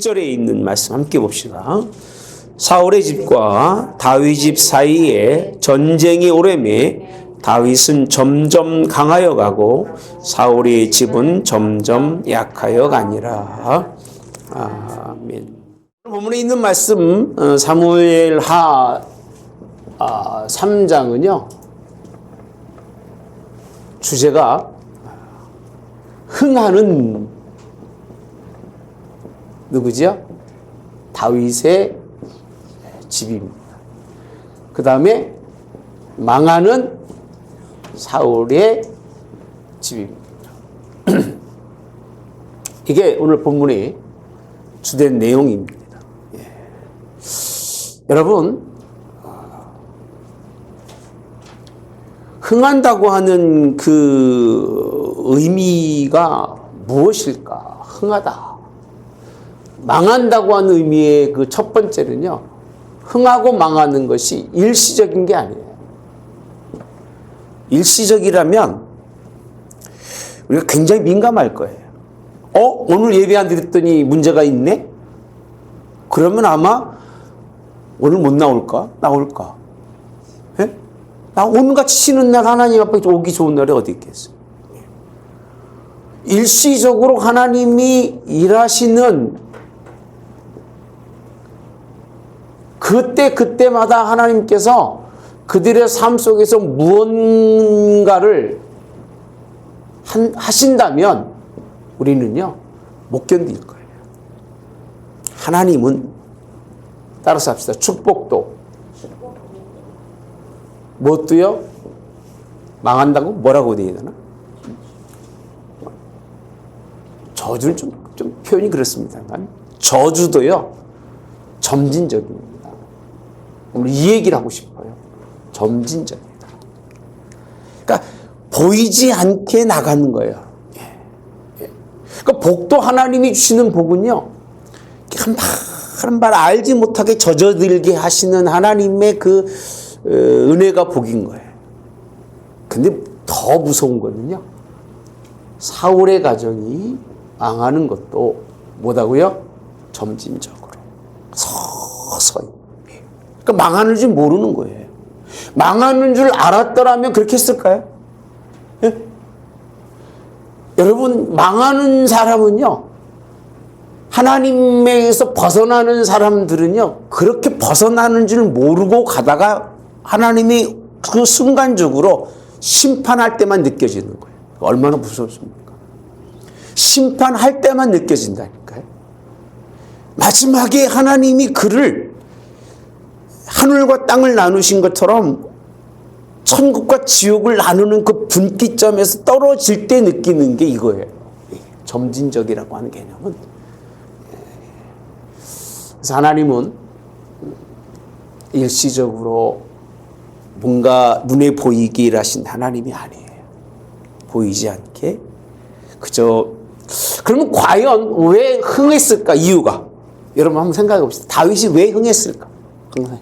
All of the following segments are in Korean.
1절에 있는 말씀 함께 봅시다. 사울의 집과 다윗 집 사이에 전쟁이 오래매 다윗은 점점 강하여 가고 사울의 집은 점점 약하여 가니라. 아멘. 본문에 있는 말씀 사무엘하 3장은요. 주제가 흥하는 누구지요? 다윗의 집입니다. 그 다음에 망하는 사울의 집입니다. 이게 오늘 본문의 주된 내용입니다. 예. 여러분, 흥한다고 하는 그 의미가 무엇일까? 흥하다. 망한다고 하는 의미의 그 첫 번째는요, 흥하고 망하는 것이 일시적인 게 아니에요. 일시적이라면 우리가 굉장히 민감할 거예요. 오늘 예배 안 드렸더니 문제가 있네? 그러면 아마 오늘 못 나올까? 나올까? 예? 나 오늘같이 쉬는 날 하나님 앞에 오기 좋은 날이 어디 있겠어요? 일시적으로 하나님이 일하시는 그때마다 하나님께서 그들의 삶 속에서 무언가를 하신다면 우리는요, 못 견딜 거예요. 하나님은, 따라서 합시다. 축복도, 뭣도요? 망한다고? 뭐라고 되어야 되나? 저주는 좀 표현이 그렇습니다만, 저주도요, 점진적입니다. 오늘 이 얘기를 하고 싶어요. 점진적이다. 그러니까 보이지 않게 나가는 거예요. 그러니까 복도 하나님이 주시는 복은요, 한 발 알지 못하게 젖어들게 하시는 하나님의 그 은혜가 복인 거예요. 근데 더 무서운 거는요, 사울의 가정이 망하는 것도 뭐다고요? 점진적으로, 서서히. 그러니까 망하는 줄 모르는 거예요. 망하는 줄 알았더라면 그렇게 했을까요? 예? 여러분, 망하는 사람은요, 하나님에게서 벗어나는 사람들은요, 그렇게 벗어나는 줄 모르고 가다가 하나님이 그 순간적으로 심판할 때만 느껴지는 거예요. 얼마나 무섭습니까? 심판할 때만 느껴진다니까요. 마지막에 하나님이 그를 하늘과 땅을 나누신 것처럼 천국과 지옥을 나누는 그 분기점에서 떨어질 때 느끼는 게 이거예요. 점진적이라고 하는 개념은. 그래서 하나님은 일시적으로 뭔가 눈에 보이게 일하신 하나님이 아니에요. 보이지 않게. 그저, 그러면 과연 왜 흥했을까? 이유가. 여러분 한번 생각해 봅시다. 다윗이 왜 흥했을까? 항상.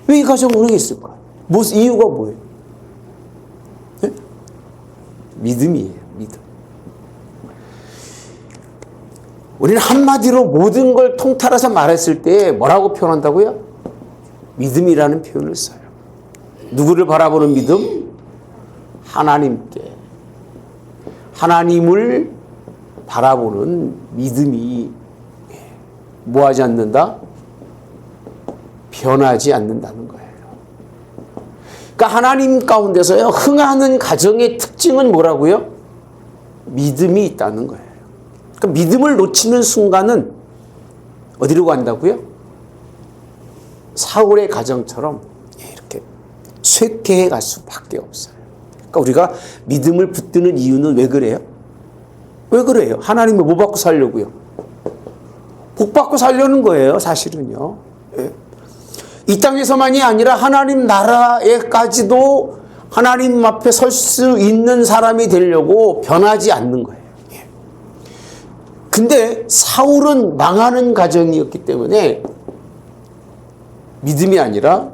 왜 이 가정은 흥했을까? 무슨 이유가 뭐예요? 네? 믿음이에요. 믿음. 우리는 한마디로 모든 걸 통틀어서 말했을 때 뭐라고 표현한다고요? 믿음이라는 표현을 써요. 누구를 바라보는 믿음? 하나님께. 하나님을 바라보는 믿음이 뭐하지 않는다? 변하지 않는다는 거예요. 그러니까 하나님 가운데서요, 흥하는 가정의 특징은 뭐라고요? 믿음이 있다는 거예요. 그러니까 믿음을 놓치는 순간은 어디로 간다고요? 사울의 가정처럼 이렇게 쇠퇴해 갈 수밖에 없어요. 그러니까 우리가 믿음을 붙드는 이유는 왜 그래요? 왜 그래요? 하나님을 뭐 받고 살려고요? 복 받고 살려는 거예요, 사실은요. 예. 이 땅에서만이 아니라 하나님 나라에까지도 하나님 앞에 설 수 있는 사람이 되려고 변하지 않는 거예요. 예. 근데 사울은 망하는 가정이었기 때문에 믿음이 아니라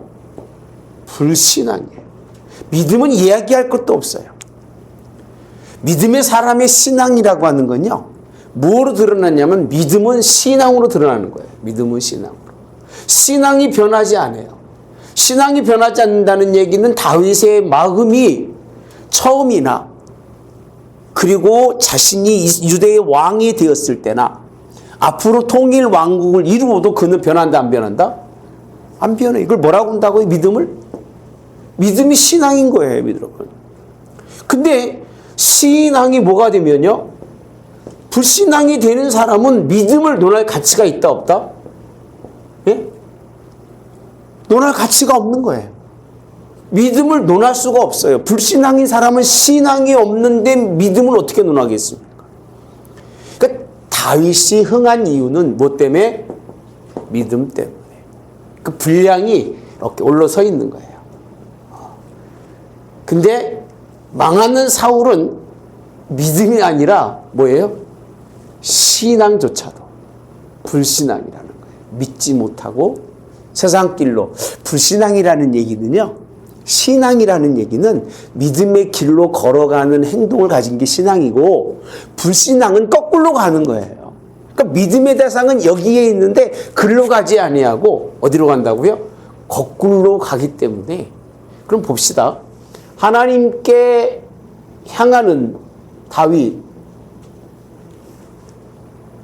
불신앙이에요. 믿음은 이야기할 것도 없어요. 믿음의 사람의 신앙이라고 하는 건요, 뭐로 드러났냐면 믿음은 신앙으로 드러나는 거예요. 믿음은 신앙으로. 신앙이 변하지 않아요. 신앙이 변하지 않는다는 얘기는 다윗의 마음이 처음이나 그리고 자신이 유대의 왕이 되었을 때나 앞으로 통일 왕국을 이루어도 그는 변한다 안 변한다? 안 변해. 이걸 뭐라고 한다고요? 믿음을? 믿음이 신앙인 거예요, 여러분. 근데 신앙이 뭐가 되면요? 불신앙이 되는 사람은 믿음을 논할 가치가 있다 없다? 예? 논할 가치가 없는 거예요. 믿음을 논할 수가 없어요. 불신앙인 사람은 신앙이 없는데 믿음을 어떻게 논하겠습니까? 그러니까 다윗이 흥한 이유는 뭐 때문에? 믿음 때문에. 그 분량이 이렇게 올라서 있는 거예요. 근데 망하는 사울은 믿음이 아니라 뭐예요? 신앙조차도 불신앙이라는 거예요. 믿지 못하고 세상 길로. 불신앙이라는 얘기는요, 신앙이라는 얘기는 믿음의 길로 걸어가는 행동을 가진 게 신앙이고, 불신앙은 거꾸로 가는 거예요. 그러니까 믿음의 대상은 여기에 있는데 글로 가지 아니하고 어디로 간다고요? 거꾸로 가기 때문에. 그럼 봅시다. 하나님께 향하는 다윗,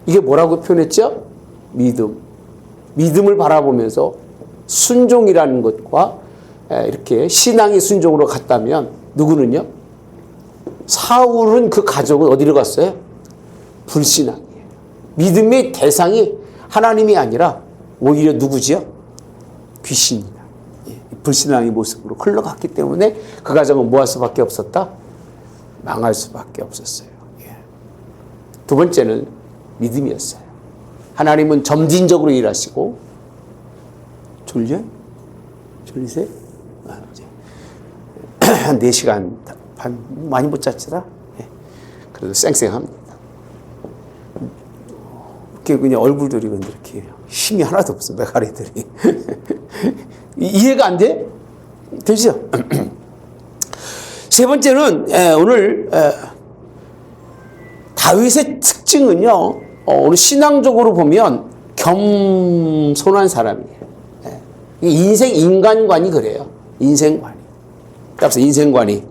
이게 뭐라고 표현했죠? 믿음. 믿음을 바라보면서 순종이라는 것과 이렇게 신앙이 순종으로 갔다면 누구는요? 사울은 그 가족은 어디로 갔어요? 불신앙이에요. 믿음의 대상이 하나님이 아니라 오히려 누구지요? 귀신이다. 불신앙의 모습으로 흘러갔기 때문에 그 가정은 뭐 할 수밖에 없었다? 망할 수밖에 없었어요. 두 번째는 믿음이었어요. 하나님은 점진적으로 일하시고, 졸려요? 졸리세요? 한 4시간 반, 많이 못 잤지라? 그래도 쌩쌩합니다. 이렇게 그냥 얼굴들이 이렇게 힘이 하나도 없습니다, 가리들이. 이해가 안 돼? 되죠? 세 번째는 오늘 다윗의 특징은요, 오늘 신앙적으로 보면 겸손한 사람이에요. 인간관이 그래요. 인생관이. 따라서 인생관이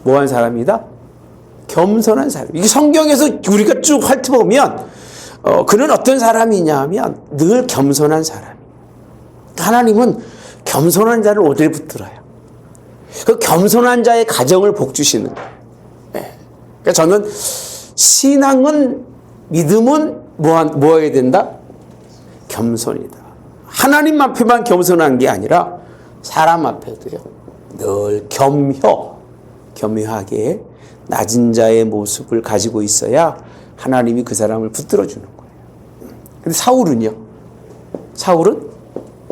뭐한 사람이다? 겸손한 사람. 이게 성경에서 우리가 쭉 훑어보면 그는 어떤 사람이냐 하면 늘 겸손한 사람. 하나님은 겸손한 자를 오래 붙들어요. 그 겸손한 자의 가정을 복주시는 거예요. 그러니까 저는 신앙은, 믿음은 뭐 해야 된다? 겸손이다. 하나님 앞에만 겸손한 게 아니라 사람 앞에도요. 늘 겸허하게 낮은 자의 모습을 가지고 있어야 하나님이 그 사람을 붙들어 주는 거예요. 근데 사울은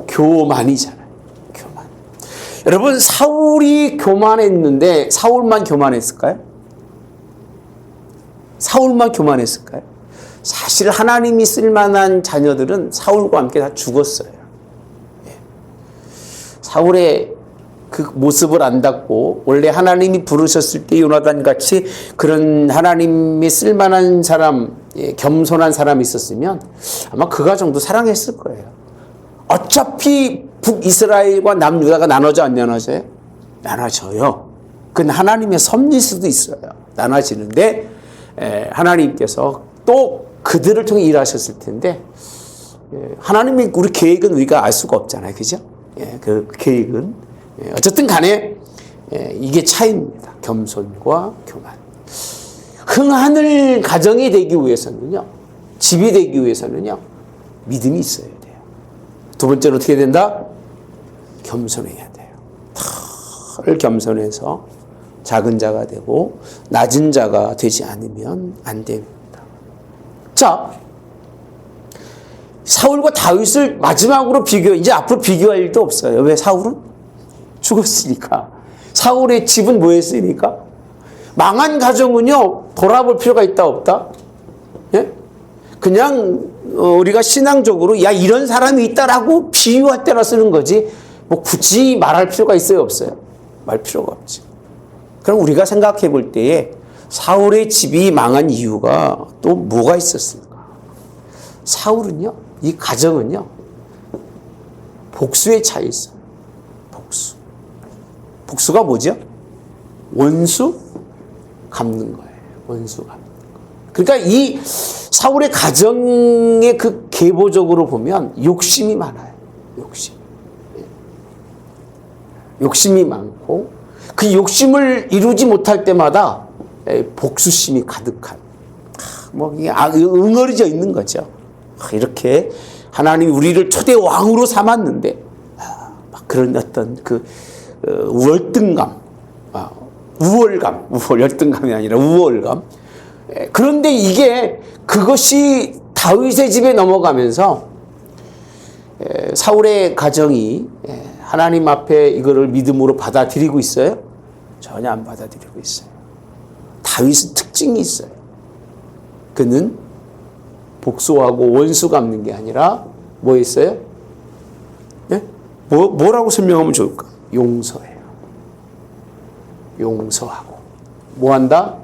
교만이잖아요. 교만. 여러분, 사울이 교만했는데 사울만 교만했을까요? 사울만 교만했을까요? 사실 하나님이 쓸만한 자녀들은 사울과 함께 다 죽었어요. 사울의 그 모습을 안닫고 원래 하나님이 부르셨을 때 요나단 같이 그런 하나님이 쓸만한 사람, 겸손한 사람이 있었으면 아마 그 가정도 사랑했을 거예요. 어차피 북이스라엘과 남유다가 나눠져 안 나눠져요? 나눠져요. 그건 하나님의 섭리일 수도 있어요. 나눠지는데 하나님께서 또 그들을 통해 일하셨을 텐데 하나님의 우리 계획은 우리가 알 수가 없잖아요. 그죠? 그 계획은 어쨌든 간에 이게 차이입니다. 겸손과 교만. 흥하늘 가정이 되기 위해서는요, 집이 되기 위해서는요, 믿음이 있어야 돼요. 두 번째는 어떻게 된다? 겸손해야 돼요. 늘 겸손해서 작은 자가 되고 낮은 자가 되지 않으면 안 됩니다. 자, 사울과 다윗을 마지막으로 이제 앞으로 비교할 일도 없어요. 왜? 사울은 죽었으니까. 사울의 집은 뭐 했으니까? 망한 가정은요, 돌아볼 필요가 있다, 없다? 예? 그냥, 우리가 신앙적으로, 야, 이런 사람이 있다라고 비유할 때나 쓰는 거지, 뭐 굳이 말할 필요가 있어요, 없어요? 말 필요가 없지. 그럼 우리가 생각해 볼 때에 사울의 집이 망한 이유가 또 뭐가 있었을까? 사울은요, 이 가정은요, 복수에 차여 있어요. 복수. 복수가 뭐죠? 원수 갚는 거예요. 원수 갚는 거. 그러니까 이 사울의 가정의 그 계보적으로 보면 욕심이 많아요. 욕심. 욕심이 많고 그 욕심을 이루지 못할 때마다 복수심이 가득한, 뭐 이게 응어리져 있는 거죠. 이렇게 하나님이 우리를 초대 왕으로 삼았는데 막 그런 어떤 그 월등감, 우월감, 열등감이 아니라 우월감. 그런데 이게 그것이 다윗의 집에 넘어가면서 사울의 가정이 하나님 앞에 이거를 믿음으로 받아들이고 있어요? 전혀 안 받아들이고 있어요. 다윗은 특징이 있어요. 그는 복수하고 원수 갚는 게 아니라 뭐 있어요? 예? 뭐라고 설명하면 좋을까? 용서해요. 용서하고 뭐 한다?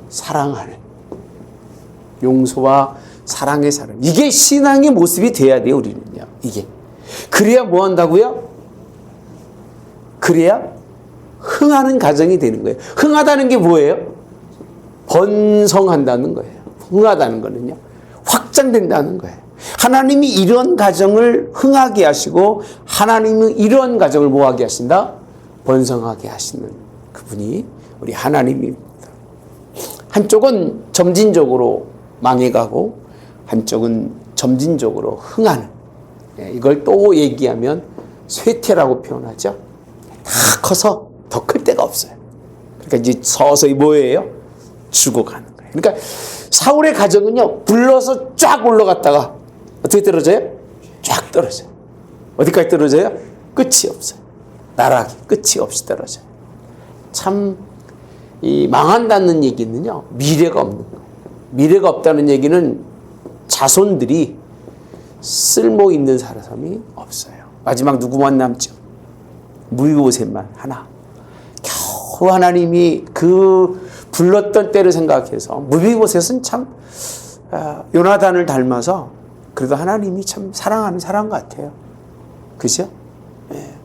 사랑하는. 용서와 사랑의 사람. 이게 신앙의 모습이 돼야 돼요, 우리는요. 이게. 그래야 뭐 한다고요? 그래야 흥하는 가정이 되는 거예요. 흥하다는 게 뭐예요? 번성한다는 거예요. 흥하다는 거는요, 확장된다는 거예요. 하나님이 이런 가정을 흥하게 하시고 하나님은 이런 가정을 뭐하게 하신다? 번성하게 하시는 그분이 우리 하나님입니다. 한쪽은 점진적으로 망해가고 한쪽은 점진적으로 흥하는, 이걸 또 얘기하면 쇠퇴라고 표현하죠. 다 커서 더 클 데가 없어요. 그러니까 이제 서서히 뭐예요? 죽어가는 거예요. 그러니까 사울의 가정은요, 불러서 쫙 올라갔다가 어떻게 떨어져요? 쫙 떨어져요. 어디까지 떨어져요? 끝이 없어요. 나락이 끝이 없이 떨어져요. 참, 이 망한다는 얘기는요, 미래가 없는 거예요. 미래가 없다는 얘기는 자손들이 쓸모 있는 사람이 없어요. 마지막 누구만 남죠? 무비보셋만 하나. 겨우 하나님이 그 불렀던 때를 생각해서, 무비보셋은 참 요나단을 닮아서 그래도 하나님이 참 사랑하는 사람 같아요. 그죠? 예.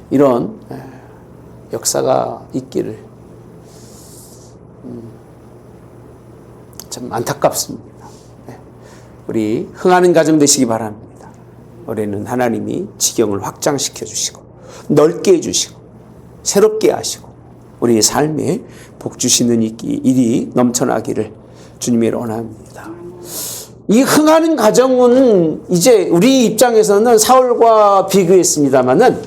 이런 역사가 있기를 참 안타깝습니다. 우리 흥하는 가정 되시기 바랍니다. 올해는 하나님이 지경을 확장시켜 주시고 넓게 해주시고 새롭게 하시고 우리의 삶에 복 주시는 일이 넘쳐나기를 주님의 원합니다. 이 흥하는 가정은 이제 우리 입장에서는 사울과 비교했습니다마는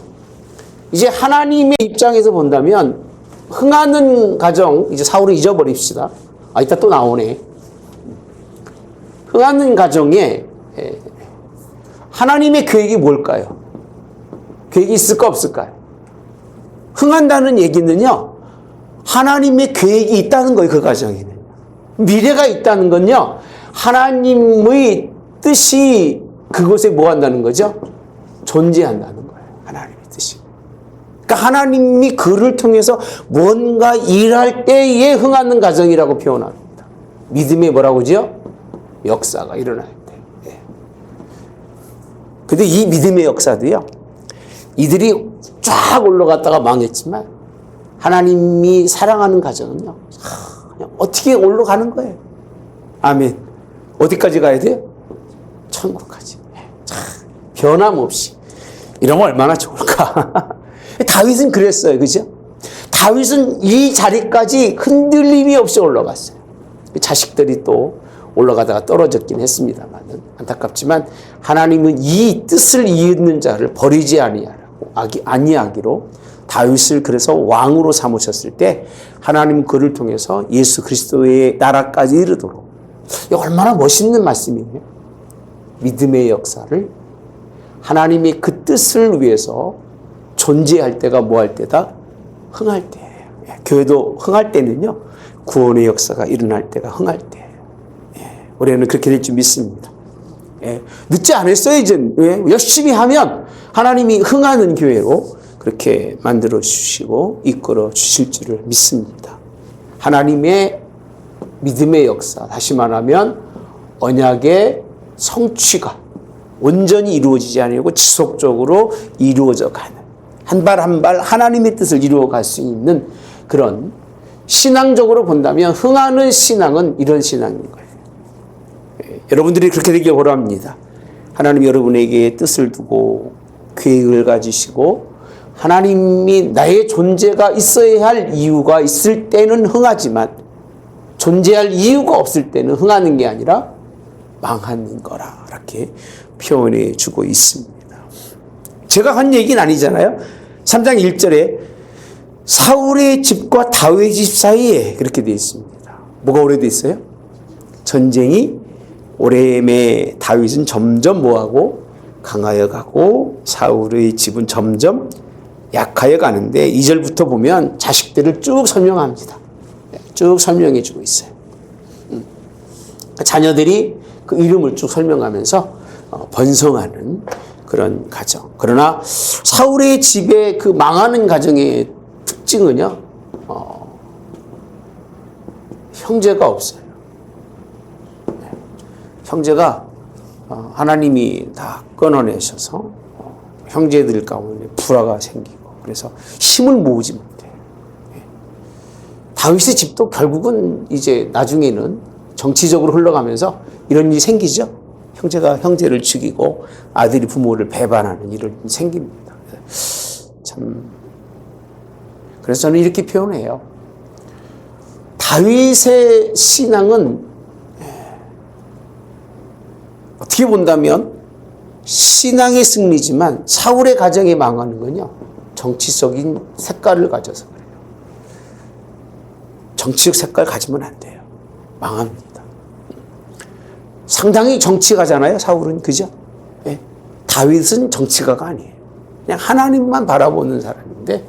이제 하나님의 입장에서 본다면 흥하는 가정, 이제 사울을 잊어버립시다. 이따 또 나오네. 흥하는 가정에 하나님의 계획이 뭘까요? 계획이 있을까 없을까요? 흥한다는 얘기는요, 하나님의 계획이 있다는 거예요. 그 가정에는 미래가 있다는 건요, 하나님의 뜻이 그곳에 뭐 한다는 거죠? 존재한다는 거예요. 하나님의 뜻이. 그러니까 하나님이 그를 통해서 뭔가 일할 때에 흥하는 가정이라고 표현합니다. 믿음의 뭐라고 하죠? 역사가 일어날 때. 예. 근데 이 믿음의 역사도요, 이들이 쫙 올라갔다가 망했지만 하나님이 사랑하는 가정은요, 그냥 어떻게 올라가는 거예요. 아멘. 어디까지 가야 돼요? 천국까지. 변함없이. 이러면 얼마나 좋을까. 다윗은 그랬어요. 그죠? 다윗은 이 자리까지 흔들림이 없이 올라갔어요. 자식들이 또 올라가다가 떨어졌긴 했습니다만 안타깝지만 하나님은 이 뜻을 이루는 자를 버리지 아니하기로 다윗을 그래서 왕으로 삼으셨을 때 하나님 그를 통해서 예수 그리스도의 나라까지 이르도록, 얼마나 멋있는 말씀이에요. 믿음의 역사를 하나님의 그 뜻을 위해서 존재할 때가 뭐 할 때다? 흥할 때예요. 교회도 흥할 때는요, 구원의 역사가 일어날 때가 흥할 때예요. 올해는 그렇게 될 줄 믿습니다. 늦지 않았어요. 이제 열심히 하면 하나님이 흥하는 교회로 그렇게 만들어 주시고 이끌어 주실 줄을 믿습니다. 하나님의 믿음의 역사, 다시 말하면 언약의 성취가 온전히 이루어지지 않고 지속적으로 이루어져 가는, 한 발 한 발 하나님의 뜻을 이루어 갈 수 있는 그런, 신앙적으로 본다면 흥하는 신앙은 이런 신앙인 거예요. 여러분들이 그렇게 되길 바랍니다. 하나님 여러분에게 뜻을 두고 계획을 가지시고 하나님이 나의 존재가 있어야 할 이유가 있을 때는 흥하지만 존재할 이유가 없을 때는 흥하는 게 아니라 망하는 거라, 이렇게 표현해 주고 있습니다. 제가 한 얘기는 아니잖아요. 3장 1절에 사울의 집과 다윗의 집 사이에 그렇게 되어 있습니다. 뭐가 오래돼 있어요? 전쟁이 오래매 다윗은 점점 뭐하고 강하여 가고 사울의 집은 점점 약하여 가는데 2절부터 보면 자식들을 쭉 설명합니다. 쭉 설명해 주고 있어요. 자녀들이 그 이름을 쭉 설명하면서 번성하는 그런 가정. 그러나 사울의 집의 그 망하는 가정의 특징은요, 형제가 없어요. 형제가 하나님이 다 끊어내셔서 형제들 가운데 불화가 생기고, 그래서 힘을 모으지 못해요. 다윗의 집도 결국은 이제 나중에는 정치적으로 흘러가면서 이런 일이 생기죠. 형제가 형제를 죽이고 아들이 부모를 배반하는 일이 생깁니다. 참, 그래서 저는 이렇게 표현해요. 다윗의 신앙은 어떻게 본다면 신앙의 승리지만 사울의 가정이 망하는 건요, 정치적인 색깔을 가져서 그래요. 정치적 색깔 가지면 안 돼요. 망합니다. 상당히 정치가잖아요, 사울은. 그죠? 예. 다윗은 정치가가 아니에요. 그냥 하나님만 바라보는 사람인데,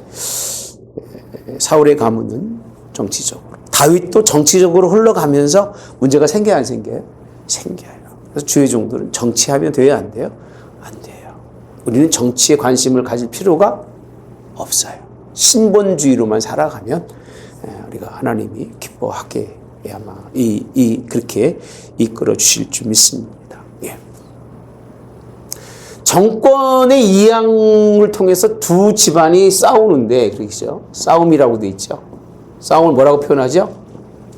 사울의 가문은 정치적으로. 다윗도 정치적으로 흘러가면서 문제가 생겨요, 안 생겨요? 생겨요. 그래서 주의 종들은 정치하면 돼요, 안 돼요? 안 돼요. 우리는 정치에 관심을 가질 필요가 없어요. 신본주의로만 살아가면 우리가 하나님이 기뻐하게 아마 그렇게 이끌어 주실 줄 믿습니다. 예. 정권의 이양을 통해서 두 집안이 싸우는데, 그렇죠? 싸움이라고 돼 있죠. 싸움을 뭐라고 표현하죠?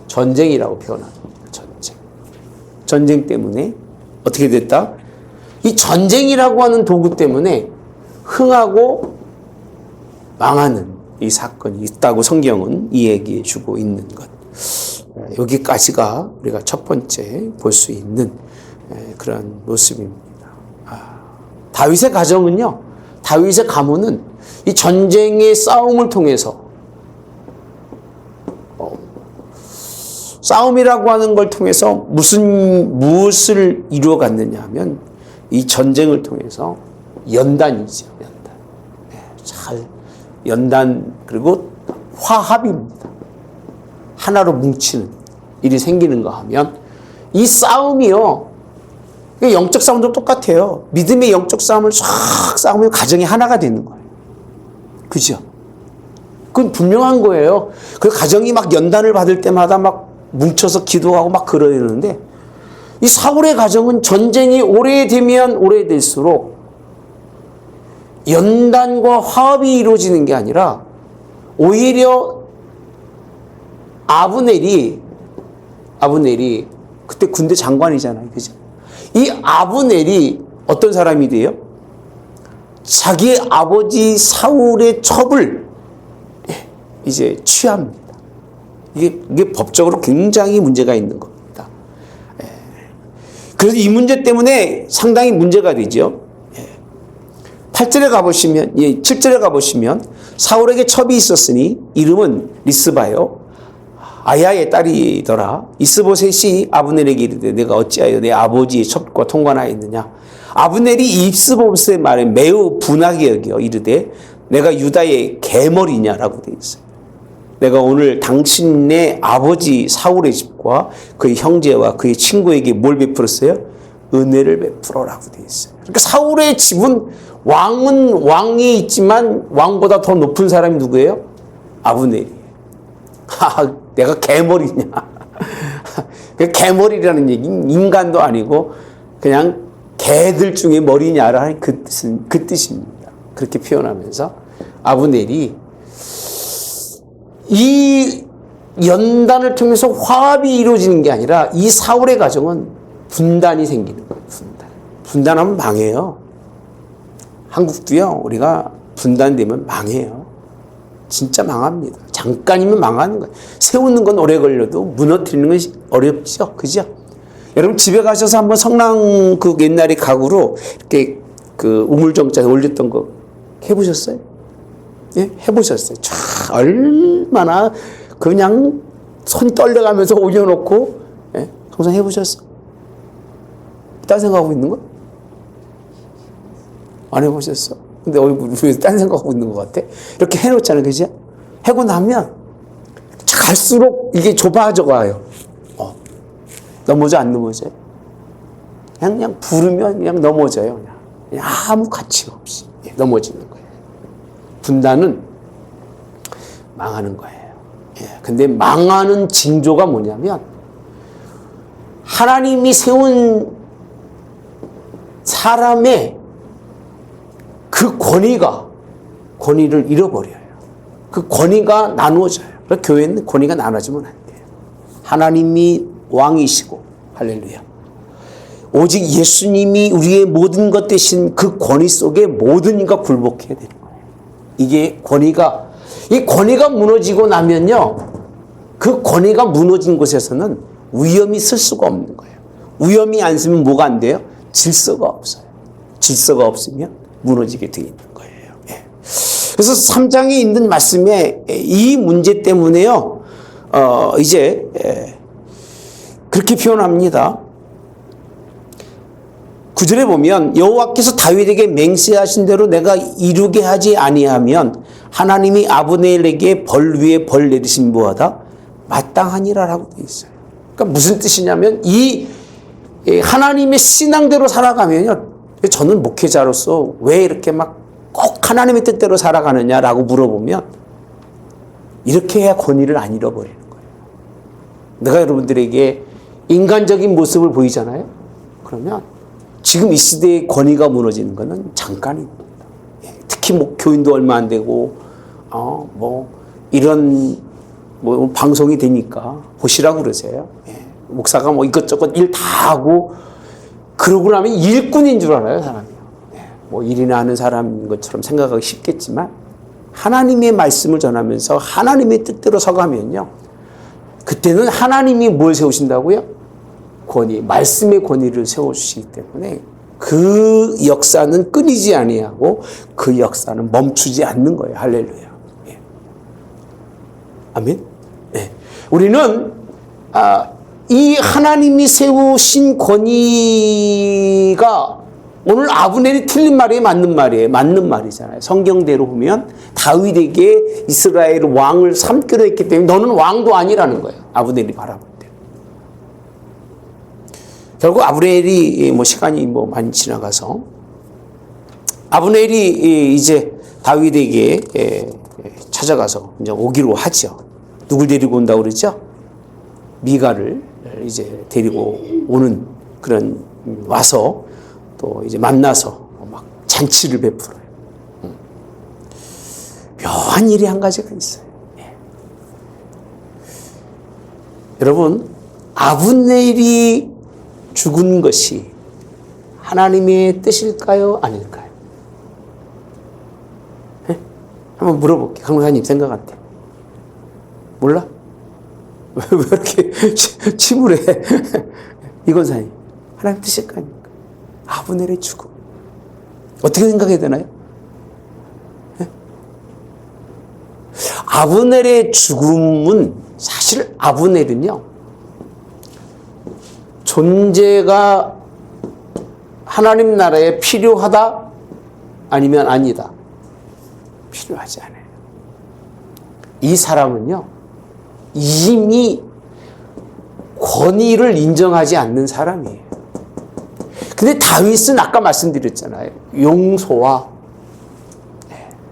전쟁이라고 표현합니다. 전쟁 때문에 어떻게 됐다? 이 전쟁이라고 하는 도구 때문에 흥하고 망하는 이 사건이 있다고 성경은 이야기해 주고 있는 것. 여기까지가 우리가 첫 번째 볼 수 있는 그런 모습입니다. 다윗의 가정은요, 다윗의 가문은 이 전쟁의 싸움을 통해서, 싸움이라고 하는 걸 통해서 무엇을 이루어 갔느냐 하면 이 전쟁을 통해서 연단이죠. 연단, 그리고 화합입니다. 하나로 뭉치는 일이 생기는가 하면 이 싸움이요, 영적 싸움도 똑같아요. 믿음의 영적 싸움을 쫙 싸우면 가정이 하나가 되는 거예요. 그죠? 그건 분명한 거예요. 그 가정이 막 연단을 받을 때마다 막 뭉쳐서 기도하고 막 그러는데, 이 사울의 가정은 전쟁이 오래되면 오래될수록 연단과 화합이 이루어지는 게 아니라 오히려 아브넬이 그때 군대 장관이잖아요. 그죠? 이 아브넬이 어떤 사람이 돼요? 자기의 아버지 사울의 첩을 이제 취합니다. 이게 법적으로 굉장히 문제가 있는 겁니다. 그래서 이 문제 때문에 상당히 문제가 되죠. 8절에 가보시면, 7절에 가보시면 사울에게 첩이 있었으니 이름은 리스바요, 아야의 딸이더라. 이스보셋이 아브넬에게 이르되 내가 어찌하여 내 아버지의 첩과 통관하였느냐. 아브넬이 이스보셋의 말에 매우 분하게 여겨 이르되 내가 유다의 계머리냐라고 되어 있어요. 내가 오늘 당신의 아버지 사울의 집과 그의 형제와 그의 친구에게 뭘 베풀었어요? 은혜를 베풀어라고 되어 있어요. 그러니까 사울의 집은 왕이 있지만 왕보다 더 높은 사람이 누구예요? 아브넬이에요. 내가 개머리냐? 개머리라는 얘기는 인간도 아니고 그냥 개들 중에 머리냐라는 그 뜻입니다. 그렇게 표현하면서 아브넬이 이 연단을 통해서 화합이 이루어지는 게 아니라 이 사울의 가정은 분단이 생기는 거예요. 분단하면 망해요. 한국도요, 우리가 분단되면 망해요. 진짜 망합니다. 잠깐이면 망하는 거예요. 세우는 건 오래 걸려도 무너뜨리는 건 어렵죠. 그죠? 여러분 집에 가셔서 한번 성랑 그 옛날에 가구로 이렇게 그 우물정자에 올렸던 거 해보셨어요? 예? 해보셨어요? 참 얼마나 그냥 손 떨려가면서 올려놓고, 예? 항상 해보셨어? 딴 생각하고 있는 거? 안 해보셨어? 근데 왜 딴 생각하고 있는 것 같아? 이렇게 해놓잖아요. 그죠? 하고 나면 갈수록 이게 좁아져 가요. 넘어져 안 넘어져요? 그냥 부르면 그냥 넘어져요. 그냥 아무 가치가 없이 넘어지는 거예요. 분단은 망하는 거예요. 근데 망하는 징조가 뭐냐면 하나님이 세운 사람의 그 권위를 잃어버려요. 그 권위가 나누어져요. 그래서 교회는 권위가 나눠지면 안 돼요. 하나님이 왕이시고, 할렐루야. 오직 예수님이 우리의 모든 것 대신 그 권위 속에 모든 이가 굴복해야 되는 거예요. 이게 이 권위가 무너지고 나면요, 그 권위가 무너진 곳에서는 위험이 쓸 수가 없는 거예요. 위험이 안 쓰면 뭐가 안 돼요? 질서가 없어요. 질서가 없으면 무너지게 되어 있는 거예요. 그래서 3장에 있는 말씀에 이 문제 때문에요, 이제 그렇게 표현합니다. 9절에 보면 여호와께서 다윗에게 맹세하신 대로 내가 이루게 하지 아니하면 하나님이 아브넬에게 벌 위에 벌 내리신 무하다 마땅하니라라고 되어 있어요. 그러니까 무슨 뜻이냐면 이 하나님의 신앙대로 살아가면요, 저는 목회자로서 왜 이렇게 막 꼭 하나님의 뜻대로 살아가느냐라고 물어보면 이렇게 해야 권위를 안 잃어버리는 거예요. 내가 여러분들에게 인간적인 모습을 보이잖아요. 그러면 지금 이 시대의 권위가 무너지는 것은 잠깐입니다. 특히 교인도 얼마 안 되고 이런 방송이 되니까 보시라고 그러세요. 목사가 이것저것 일 다 하고 그러고 나면 일꾼인 줄 알아요, 사람이. 일이나 하는 사람인 것처럼 생각하기 쉽겠지만 하나님의 말씀을 전하면서 하나님의 뜻대로 서가면요, 그때는 하나님이 뭘 세우신다고요? 권위, 말씀의 권위를 세워주시기 때문에 그 역사는 끊이지 아니하고 그 역사는 멈추지 않는 거예요. 할렐루야. 아멘. 우리는 이 하나님이 세우신 권위가 오늘 아브넬이 틀린 말이에요, 맞는 말이에요? 맞는 말이잖아요. 성경대로 보면 다윗에게 이스라엘 왕을 삼기로 했기 때문에 너는 왕도 아니라는 거예요. 아브넬이 바라볼 때. 결국 아브넬이 시간이 많이 지나가서 아브넬이 이제 다윗에게 찾아가서 이제 오기로 하죠. 누굴 데리고 온다고 그러죠? 미가를 이제 데리고 오는 그런 와서 또 이제 만나서 막 잔치를 베풀어요. 묘한 일이 한 가지가 있어요. 여러분, 아브넬이 죽은 것이 하나님의 뜻일까요? 아닐까요? 한번 물어볼게요. 강사님 생각한테. 몰라? 왜 이렇게 침울해? 이건사님, 하나님 뜻일까요? 아브넬의 죽음. 어떻게 생각해야 되나요? 아브넬의 죽음은 사실 아브넬은요, 존재가 하나님 나라에 필요하다? 아니면 아니다? 필요하지 않아요. 이 사람은요, 이미 권위를 인정하지 않는 사람이에요. 근데 다윗은 아까 말씀드렸잖아요. 용서와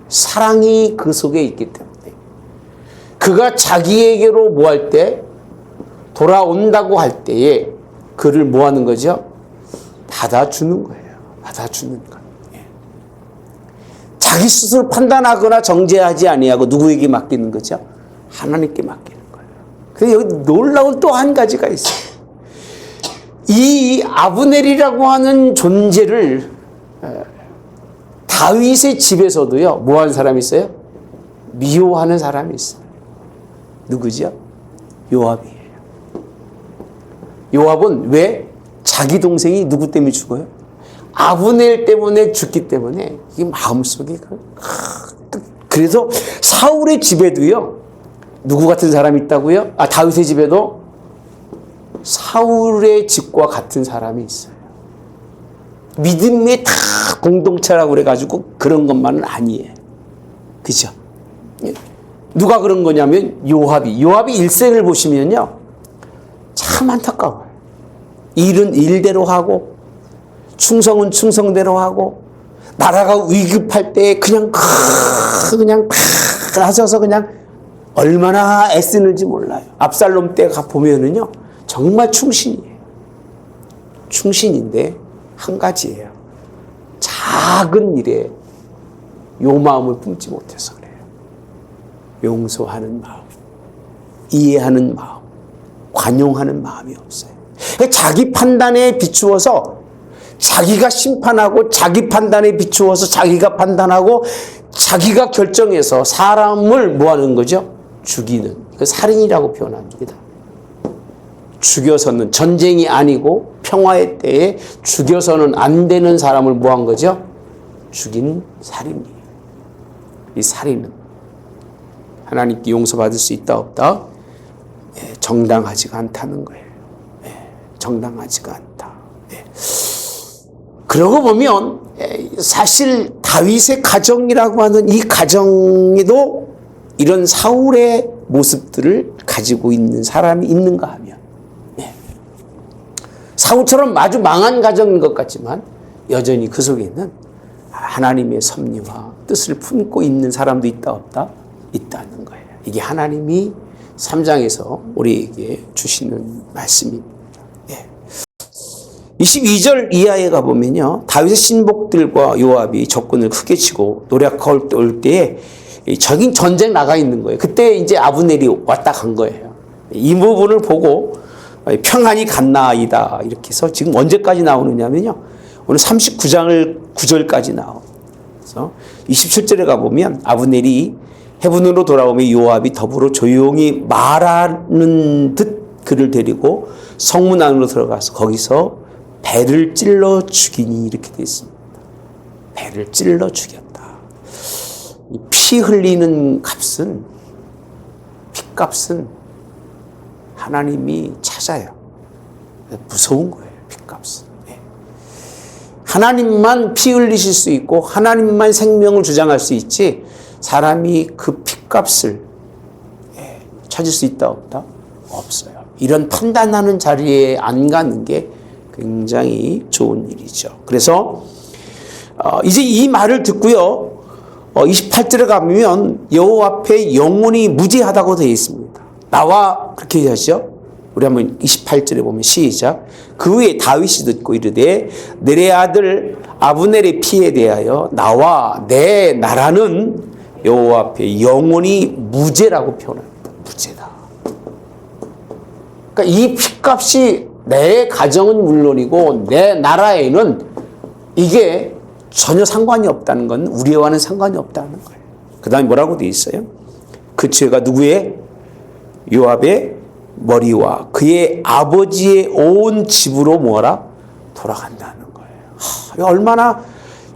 사랑이 그 속에 있기 때문에 그가 자기에게로 뭐 할 때 돌아온다고 할 때에 그를 뭐 하는 거죠? 받아주는 거예요. 받아주는 거. 자기 스스로 판단하거나 정죄하지 아니하고 누구에게 맡기는 거죠? 하나님께 맡기는 거예요. 그런데 여기 놀라운 또 한 가지가 있어요. 이 아브넬이라고 하는 존재를 다윗의 집에서도요, 뭐 하는 사람이 있어요? 미워하는 사람이 있어요. 누구죠? 요압이에요. 요압은 왜 자기 동생이 누구 때문에 죽어요? 아브넬 때문에 죽기 때문에 이게 마음속에 그래서 사울의 집에도요, 누구 같은 사람이 있다고요? 다윗의 집에도 사울의 집과 같은 사람이 있어요. 믿음의 다 공동체라고 그래가지고 그런 것만은 아니에요. 그죠? 누가 그런 거냐면 요압이 일생을 보시면요, 참 안타까워요. 일은 일대로 하고 충성은 충성대로 하고 나라가 위급할 때 그냥 하셔서 그냥 얼마나 애쓰는지 몰라요. 압살롬 때 보면은요, 정말 충신이에요. 충신인데 한 가지예요. 작은 일에 요 마음을 품지 못해서 그래요. 용서하는 마음, 이해하는 마음, 관용하는 마음이 없어요. 자기 판단에 비추어서 자기가 심판하고 자기 판단에 비추어서 자기가 판단하고 자기가 결정해서 사람을 뭐 하는 거죠? 죽이는. 그 살인이라고 표현합니다. 죽여서는 전쟁이 아니고 평화의 때에 죽여서는 안 되는 사람을 뭐 한 거죠? 죽인 살인이에요. 이 살인은 하나님께 용서받을 수 있다 없다? 정당하지가 않다는 거예요. 정당하지가 않다. 그러고 보면 사실 다윗의 가정이라고 하는 이 가정에도 이런 사울의 모습들을 가지고 있는 사람이 있는가 하면 사울처럼 아주 망한 가정인 것 같지만 여전히 그 속에 있는 하나님의 섭리와 뜻을 품고 있는 사람도 있다 없다? 있다는 거예요. 이게 하나님이 3장에서 우리에게 주시는 말씀입니다. 22절 이하에 가보면요, 다윗의 신복들과 요압이 적군을 크게 치고 노략할 때에 적인 전쟁 나가 있는 거예요. 그때 이제 아브넬이 왔다 간 거예요. 이 부분을 보고 평안이 갔나이다 이렇게 해서 지금 언제까지 나오느냐면요, 오늘 39장을 9절까지 나와요. 그래서 27절에 가보면 아브넬이 헤브론으로 돌아오며 요압이 더불어 조용히 말하는 듯 그를 데리고 성문 안으로 들어가서 거기서 배를 찔러 죽이니 이렇게 되어 있습니다. 배를 찔러 죽였다. 피 흘리는 값은, 피값은 하나님이 찾아요. 무서운 거예요, 피값은. 하나님만 피 흘리실 수 있고 하나님만 생명을 주장할 수 있지 사람이 그 피값을 찾을 수 있다 없다? 없어요. 이런 판단하는 자리에 안 가는 게 굉장히 좋은 일이죠. 그래서 이제 이 말을 듣고요, 28절에 가면 여호와 앞에 영혼이 무지하다고 되어 있습니다. 나와 그렇게 얘기하시죠. 우리 한번 28절에 보면 시작. 그 후에 다윗이 듣고 이르되 내 아들 아브넬의 피에 대하여 나와 내 나라는 여호와 앞에 영혼이 무죄라고 표현합니다. 무죄다. 그러니까 이 피값이 내 가정은 물론이고 내 나라에는 이게 전혀 상관이 없다는 건 우리와는 상관이 없다는 거예요. 그 다음에 뭐라고 되어 있어요? 그 죄가 누구의? 요압의 머리와 그의 아버지의 온 집으로 뭐하라? 돌아간다는 거예요. 얼마나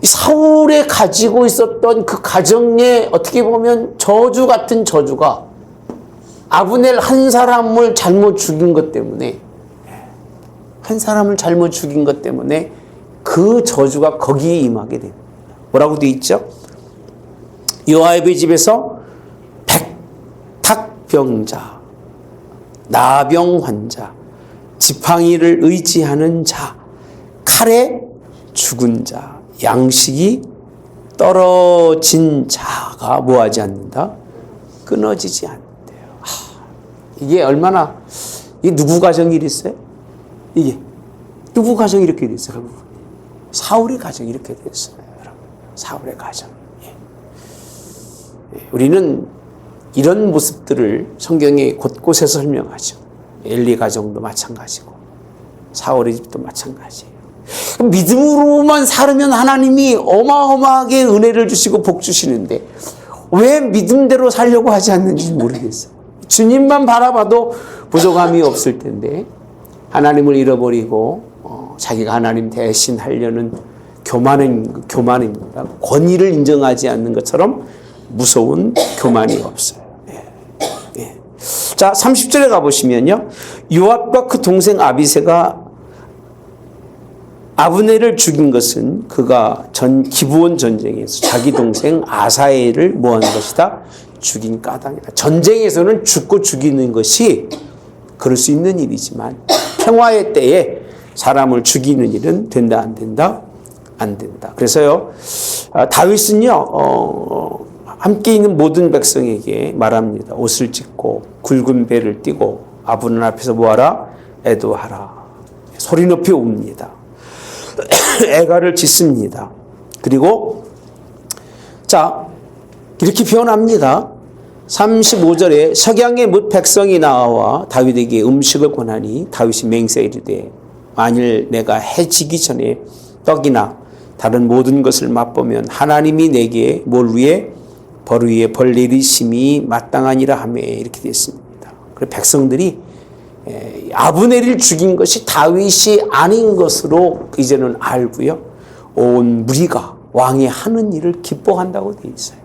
사울에 가지고 있었던 그 가정에 어떻게 보면 저주 같은 저주가 아브넬 한 사람을 잘못 죽인 것 때문에 그 저주가 거기에 임하게 됩니다. 뭐라고 되어 있죠? 요압의 집에서 백탁병자, 나병 환자, 지팡이를 의지하는 자, 칼에 죽은 자, 양식이 떨어진 자가 뭐하지 않는다? 끊어지지 않는데요. 이게 얼마나, 이게 누구 가정이 이랬어요? 이게 누구 가정이 이렇게 됐어요? 여러분? 사울의 가정이 이렇게 됐어요. 여러분. 사울의 가정. 우리는 이런 모습들을 성경에 곳곳에서 설명하죠. 엘리 가정도 마찬가지고 사울의 집도 마찬가지예요. 믿음으로만 살면 하나님이 어마어마하게 은혜를 주시고 복 주시는데 왜 믿음대로 살려고 하지 않는지 모르겠어요. 주님만 바라봐도 부족함이 없을 텐데 하나님을 잃어버리고 자기가 하나님 대신 하려는 교만입니다. 권위를 인정하지 않는 것처럼 무서운 교만이 없어요. 자, 30절에 가보시면요. 요압과 그 동생 아비새가 아브넬을 죽인 것은 그가 기브온 전쟁에서 자기 동생 아사엘을 뭐한 것이다? 죽인 까닭이다. 전쟁에서는 죽고 죽이는 것이 그럴 수 있는 일이지만 평화의 때에 사람을 죽이는 일은 된다, 안 된다? 안 된다. 그래서요, 다윗은요, 함께 있는 모든 백성에게 말합니다. 옷을 찢고 굵은 배를 띠고 아브넬 앞에서 뭐하라? 애도하라. 소리 높이 웁니다. 애가를 짓습니다. 그리고 자, 이렇게 표현합니다. 35절에 석양에 뭇 백성이 나와 다윗에게 음식을 권하니 다윗이 맹세에 이르되 만일 내가 해지기 전에 떡이나 다른 모든 것을 맛보면 하나님이 내게 뭘 위해 벌 위에 벌 내리심이 마땅하니라 하며 이렇게 됐습니다. 그래서 백성들이 아브넬을 죽인 것이 다윗이 아닌 것으로 이제는 알고요. 온 무리가 왕이 하는 일을 기뻐한다고 되어 있어요.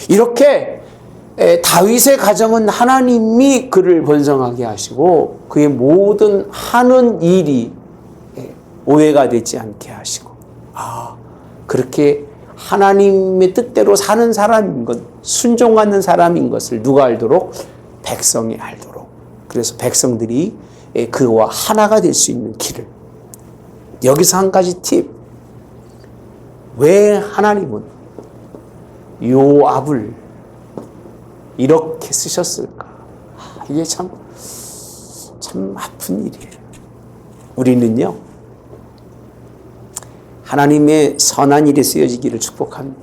이렇게 다윗의 가정은 하나님이 그를 번성하게 하시고 그의 모든 하는 일이 오해가 되지 않게 하시고 그렇게 하나님의 뜻대로 사는 사람인 것, 순종하는 사람인 것을 누가 알도록? 백성이 알도록. 그래서 백성들이 그와 하나가 될 수 있는 길을. 여기서 한 가지 팁. 왜 하나님은 요압을 이렇게 쓰셨을까? 이게 참 아픈 일이에요. 우리는요, 하나님의 선한 일에 쓰여지기를 축복합니다.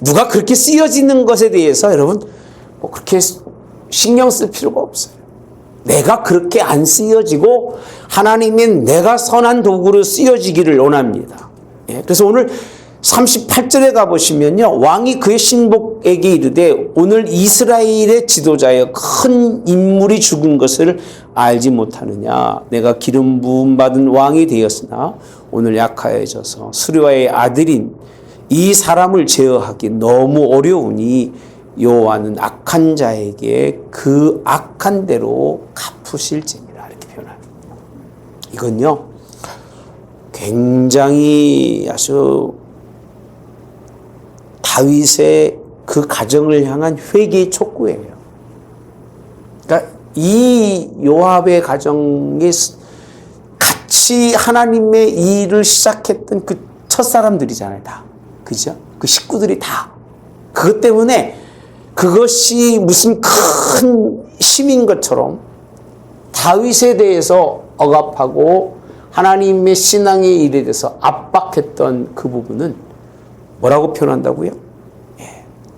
누가 그렇게 쓰여지는 것에 대해서 여러분, 그렇게 신경 쓸 필요가 없어요. 내가 그렇게 안 쓰여지고 하나님이 내가 선한 도구로 쓰여지기를 원합니다. 그래서 오늘 38절에 가보시면요. 왕이 그의 신복에게 이르되 오늘 이스라엘의 지도자여 큰 인물이 죽은 것을 알지 못하느냐. 내가 기름 부음 받은 왕이 되었으나 오늘 약하여져서 수르야의 아들인 이 사람을 제어하기 너무 어려우니 여호와는 악한 자에게 그 악한 대로 갚으실지니라. 이렇게 표현합니다. 이건요. 굉장히 아주 다윗의 그 가정을 향한 회개의 촉구예요. 그러니까 이 요압의 가정에 같이 하나님의 일을 시작했던 그 첫사람들이잖아요. 다. 그죠? 그 식구들이 다. 그것 때문에 그것이 무슨 큰 힘인 것처럼 다윗에 대해서 억압하고 하나님의 신앙의 일에 대해서 압박했던 그 부분은 뭐라고 표현한다고요?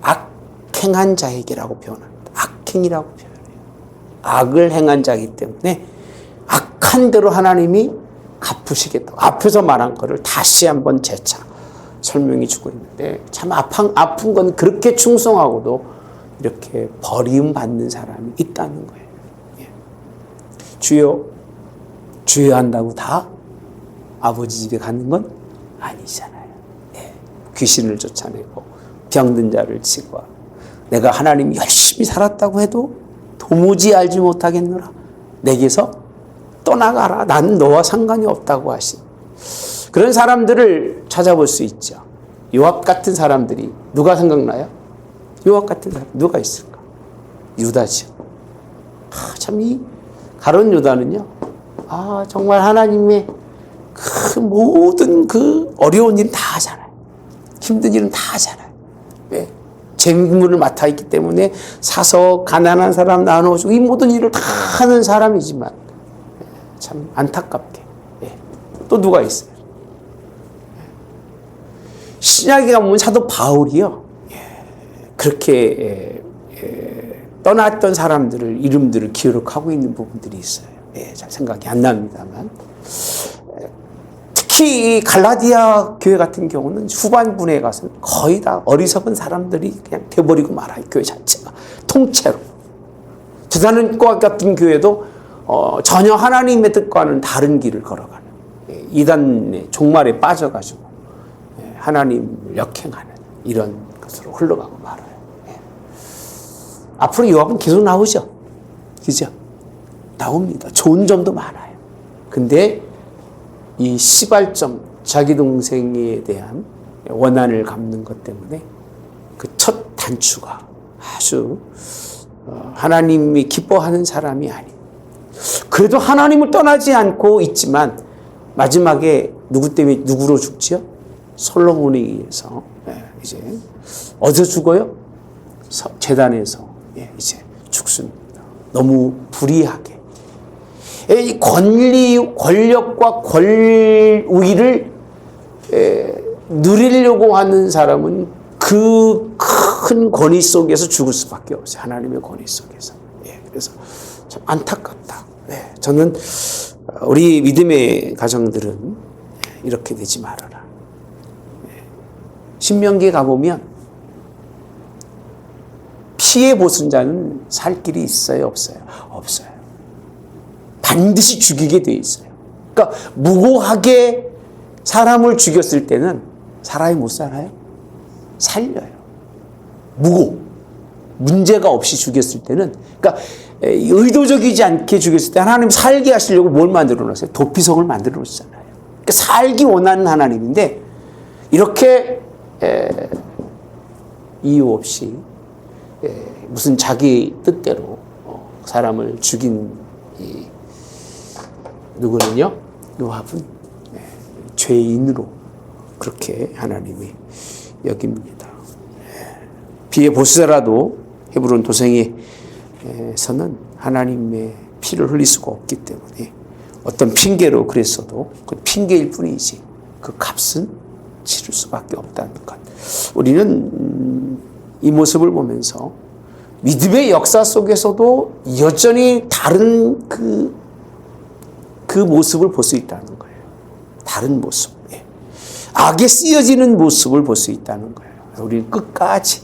악행한 자에게라고 표현합니다. 악행이라고 표현해요. 악을 행한 자이기 때문에 악한 대로 하나님이 갚으시겠다고 앞에서 말한 거를 다시 한번 재차 설명해 주고 있는데 참 아픈 건 그렇게 충성하고도 이렇게 버림받는 사람이 있다는 거예요. 주여 한다고 다 아버지 집에 가는 건 아니잖아요. 귀신을 쫓아내고 병든 자를 치고 내가 하나님이 열심히 살았다고 해도 도무지 알지 못하겠노라. 내게서 떠나가라. 나는 너와 상관이 없다고 하신 그런 사람들을 찾아볼 수 있죠. 요압 같은 사람들이 누가 생각나요? 요압 같은 사람 누가 있을까? 유다죠. 참 이 가룟 유다는요. 정말 하나님의 그 모든 그 어려운 일은 다 하잖아요. 힘든 일은 다 하잖아요. 왜? 재물을 맡아 있기 때문에 사서 가난한 사람 나눠주고 이 모든 일을 다 하는 사람이지만 참 안타깝게 또 누가 있어요? 신약에 가보면 사도 바울이요. 그렇게 떠났던 사람들을 이름들을 기록하고 있는 부분들이 있어요. 잘 생각이 안 납니다만 특히 이 갈라디아 교회 같은 경우는 후반부에 가서 거의 다 어리석은 사람들이 그냥 돼버리고 말아요. 교회 자체가 통째로. 두사는과 같은 교회도 전혀 하나님의 뜻과는 다른 길을 걸어가는 이단의 종말에 빠져가지고 하나님을 역행하는 이런 것으로 흘러가고 말아요. 앞으로 요압은 계속 나오죠. 그죠? 나옵니다. 좋은 점도 많아요. 근데 이 시발점, 자기 동생에 대한 원한을 갚는 것 때문에 그 첫 단추가 아주 하나님이 기뻐하는 사람이 아닌. 그래도 하나님을 떠나지 않고 있지만 마지막에 누구 때문에 누구로 죽지요? 솔로몬에 의해서 이제 어디서 죽어요? 제단에서 이제 죽습니다. 너무 불의하게. 이 권력과 권위를 누리려고 하는 사람은 그 큰 권위 속에서 죽을 수밖에 없어요. 하나님의 권위 속에서. 그래서 참 안타깝다. 저는 우리 믿음의 가정들은 이렇게 되지 말아라. 신명기에 가보면 피해 보순 자는 살 길이 있어요? 없어요? 없어요. 반드시 죽이게 돼 있어요. 그러니까 무고하게 사람을 죽였을 때는 사람이 못 살아요? 살려요. 문제가 없이 죽였을 때는, 그러니까 의도적이지 않게 죽였을 때 하나님 살게 하시려고 뭘 만들어 놓으세요? 도피성을 만들어 놓으시잖아요. 그러니까 살기 원하는 하나님인데 이렇게 이유 없이 무슨 자기 뜻대로 사람을 죽인 누구는요? 요압은 죄인으로 그렇게 하나님이 여깁니다. 비의 보스라도 헤브론 도생에서는 하나님의 피를 흘릴 수가 없기 때문에 어떤 핑계로 그랬어도 그 핑계일 뿐이지 그 값은 치를 수밖에 없다는 것. 우리는 이 모습을 보면서 믿음의 역사 속에서도 여전히 다른 그 모습을 볼 수 있다는 거예요. 다른 모습. 악에 쓰여지는 모습을 볼 수 있다는 거예요. 우리는 끝까지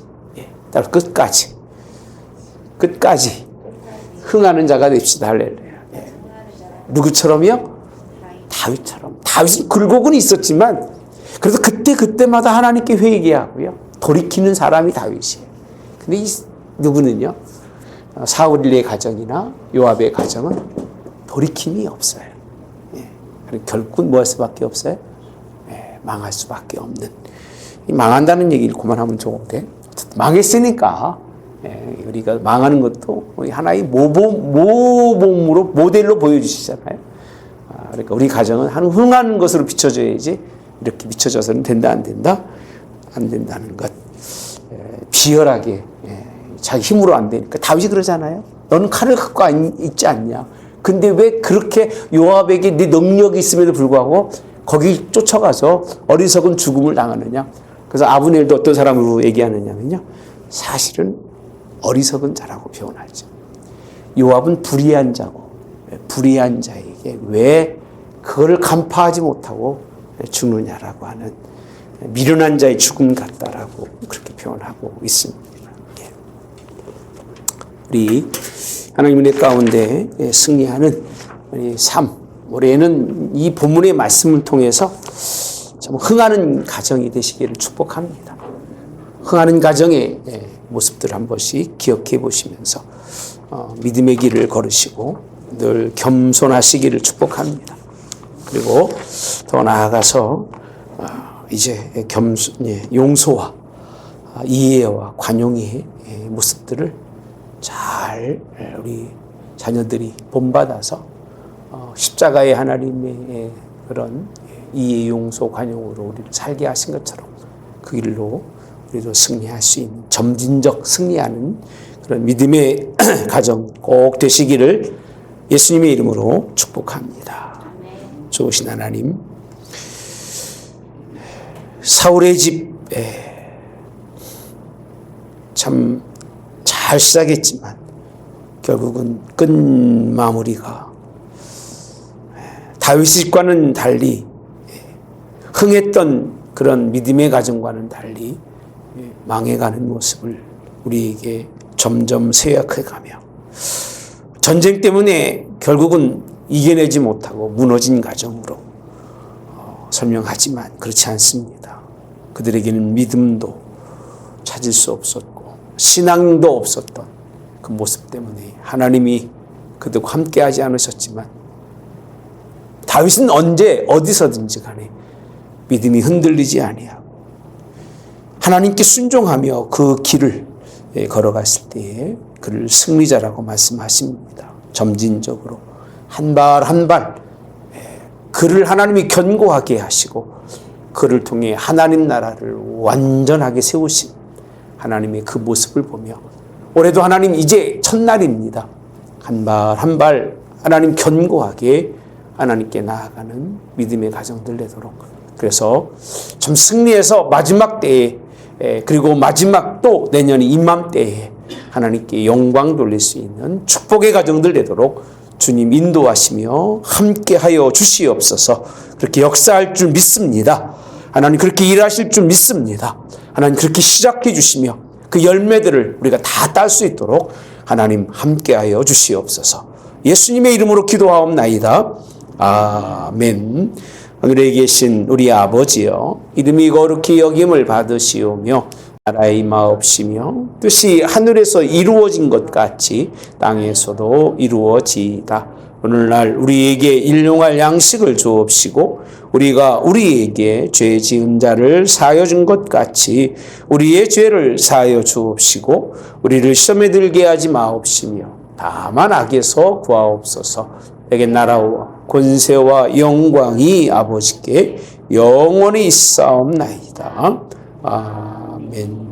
흥하는 자가 됩시다. 할렐루야. 누구처럼요? 다윗처럼. 다윗은 굴곡은 있었지만 그래도 그때마다 하나님께 회개하고요. 돌이키는 사람이 다윗이에요. 근데 이 누구는요? 사울의 가정이나 요압의 가정은 돌이킴이 없어요. 결국 뭐 할 수밖에 없어요? 망할 수밖에 없는. 망한다는 얘기를 그만하면 좋은데 망했으니까 우리가 망하는 것도 하나의 모범으로 모델로 보여주시잖아요. 그러니까 우리 가정은 흥하는 것으로 비춰져야지 이렇게 비춰져서는 된다 안 된다? 안 된다는 것. 비열하게 자기 힘으로 안 되니까 다윗이 그러잖아요. 너는 칼을 갖고 있지 않냐? 근데 왜 그렇게 요압에게 네 능력이 있음에도 불구하고 거기 쫓아가서 어리석은 죽음을 당하느냐? 그래서 아브넬도 어떤 사람으로 얘기하느냐면요. 사실은 어리석은 자라고 표현하죠. 요압은 불의한 자고 불의한 자에게 왜 그거를 간파하지 못하고 죽느냐라고 하는 미련한 자의 죽음 같다라고 그렇게 표현하고 있습니다. 우리 하나님의 은혜 가운데 승리하는 우리 삶, 올해는 이 본문의 말씀을 통해서 참 흥하는 가정이 되시기를 축복합니다. 흥하는 가정의 모습들을 한 번씩 기억해 보시면서 믿음의 길을 걸으시고 늘 겸손하시기를 축복합니다. 그리고 더 나아가서 이제 용서와 이해와 관용의 모습들을 잘 우리 자녀들이 본받아서 십자가의 하나님의 그런 이해 용서 관용으로 우리를 살게 하신 것처럼 그 길로 우리도 승리할 수 있는 점진적 승리하는 그런 믿음의 가정 꼭 되시기를 예수님의 이름으로 축복합니다. 좋으신 하나님, 사울의 집에 참 잘 시작했지만 결국은 끝 마무리가 다윗의 집과는 달리 흥했던 그런 믿음의 가정과는 달리 망해가는 모습을 우리에게 점점 세약해가며 전쟁 때문에 결국은 이겨내지 못하고 무너진 가정으로 설명하지만 그렇지 않습니다. 그들에게는 믿음도 찾을 수 없었고 신앙도 없었던 그 모습 때문에 하나님이 그들과 함께하지 않으셨지만 다윗은 언제 어디서든지 간에 믿음이 흔들리지 아니하고 하나님께 순종하며 그 길을 걸어갔을 때에 그를 승리자라고 말씀하십니다. 점진적으로 한 발 한 발 그를 하나님이 견고하게 하시고 그를 통해 하나님 나라를 완전하게 세우신 하나님의 그 모습을 보며 올해도 하나님 이제 첫날입니다. 한 발 한 발 하나님 견고하게 하나님께 나아가는 믿음의 가정들 되도록 그래서 좀 승리해서 마지막 때에 그리고 마지막 또 내년이 이맘때에 하나님께 영광 돌릴 수 있는 축복의 가정들 되도록 주님 인도하시며 함께하여 주시옵소서. 그렇게 역사할 줄 믿습니다. 하나님 그렇게 일하실 줄 믿습니다. 하나님 그렇게 시작해 주시며 그 열매들을 우리가 다 딸 수 있도록 하나님 함께하여 주시옵소서. 예수님의 이름으로 기도하옵나이다. 아멘. 하늘에 계신 우리 아버지여, 이름이 거룩히 여김을 받으시오며 나라의 임하옵시며 뜻이 하늘에서 이루어진 것 같이 땅에서도 이루어지이다. 오늘날 우리에게 일용할 양식을 주옵시고 우리가 우리에게 죄 지은 자를 사하여 준 것 같이 우리의 죄를 사하여 주옵시고 우리를 시험에 들게 하지 마옵시며 다만 악에서 구하옵소서. 내게 나라와 권세와 영광이 아버지께 영원히 있사옵나이다. 아멘.